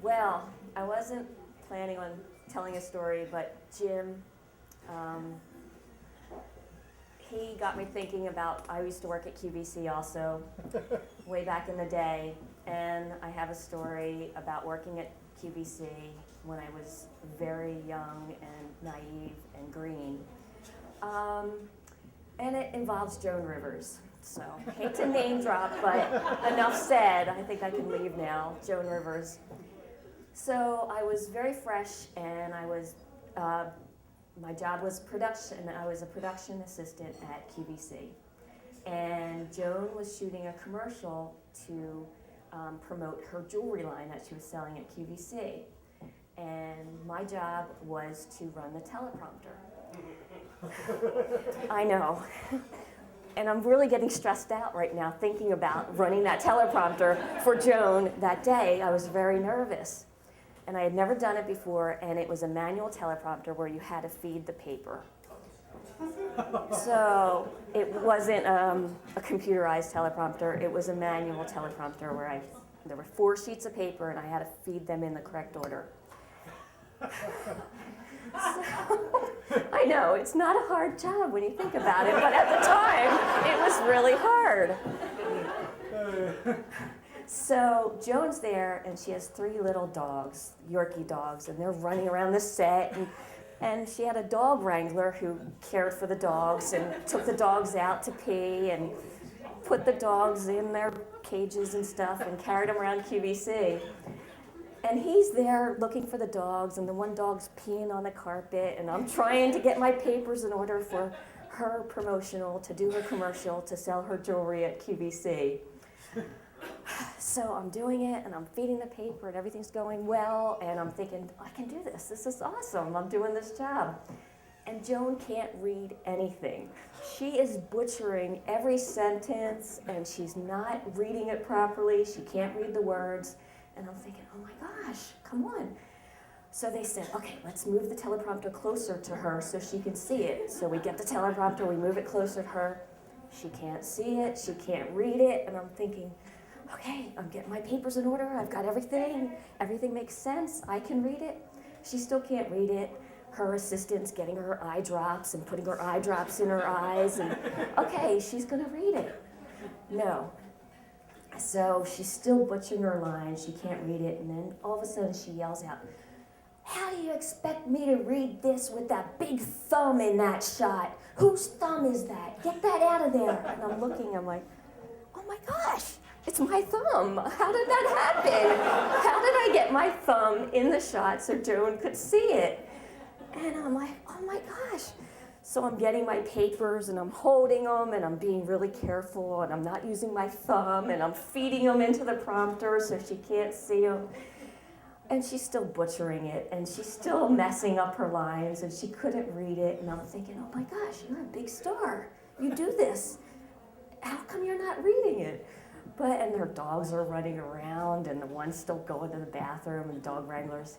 Well, I wasn't planning on telling a story, but Jim, he got me thinking about, I used to work at QVC also, way back in the day, and I have a story about working at QVC when I was very young and naive and green. And it involves Joan Rivers. So, hate to name drop, but enough said. I think I can leave now. Joan Rivers. So I was very fresh, and I was, my job was production. I was a production assistant at QVC. And Joan was shooting a commercial to promote her jewelry line that she was selling at QVC. And my job was to run the teleprompter. I know. And I'm really getting stressed out right now thinking about running that teleprompter for Joan that day. I was very nervous. And I had never done it before, and it was a manual teleprompter where you had to feed the paper. So it wasn't a computerized teleprompter, it was a manual teleprompter where there were 4 sheets of paper and I had to feed them in the correct order. I know, it's not a hard job when you think about it, but at the time, it was really hard. So Joan's there, and she has 3 little dogs, Yorkie dogs, and they're running around the set, and she had a dog wrangler who cared for the dogs and took the dogs out to pee and put the dogs in their cages and stuff and carried them around QVC. And he's there looking for the dogs, and the one dog's peeing on the carpet, and I'm trying to get my papers in order for her promotional, to do her commercial, to sell her jewelry at QVC. So I'm doing it, and I'm feeding the paper, and everything's going well, and I'm thinking, I can do this. This is awesome. I'm doing this job. And Joan can't read anything. She is butchering every sentence, and she's not reading it properly. She can't read the words. And I'm thinking, oh my gosh, come on. So they said, okay, let's move the teleprompter closer to her so she can see it. So we get the teleprompter, we move it closer to her. She can't see it, she can't read it, and I'm thinking, okay, I'm getting my papers in order, I've got everything makes sense, I can read it. She still can't read it. Her assistant's getting her eye drops and putting her eye drops in her eyes, and okay, she's gonna read it. No. So she's still butchering her lines, she can't read it, and then all of a sudden she yells out, how do you expect me to read this with that big thumb in that shot? Whose thumb is that? Get that out of there. And I'm looking, I'm like, oh my gosh, it's my thumb. How did that happen? How did I get my thumb in the shot so Joan could see it? And I'm like, oh my gosh. So I'm getting my papers and I'm holding them and I'm being really careful and I'm not using my thumb and I'm feeding them into the prompter so she can't see them. And she's still butchering it and she's still messing up her lines and she couldn't read it. And I'm thinking, oh my gosh, you're a big star. You do this. How come you're not reading it? And her dogs are running around and the one's still going to the bathroom and the dog wranglers.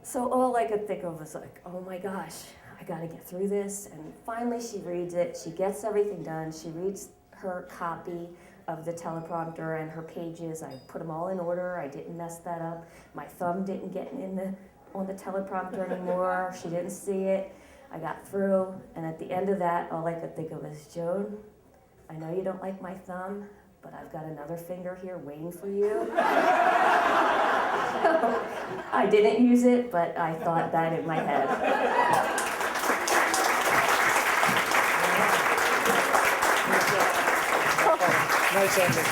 So all I could think of was like, oh my gosh, I gotta get through this. And finally she reads it, she gets everything done, she reads her copy of the teleprompter and her pages. I put them all in order, I didn't mess that up. My thumb didn't get on the teleprompter anymore, she didn't see it. I got through, and at the end of that, all I could think of was, Joan, I know you don't like my thumb, but I've got another finger here waiting for you. I didn't use it, but I thought that in my head. Nice ending.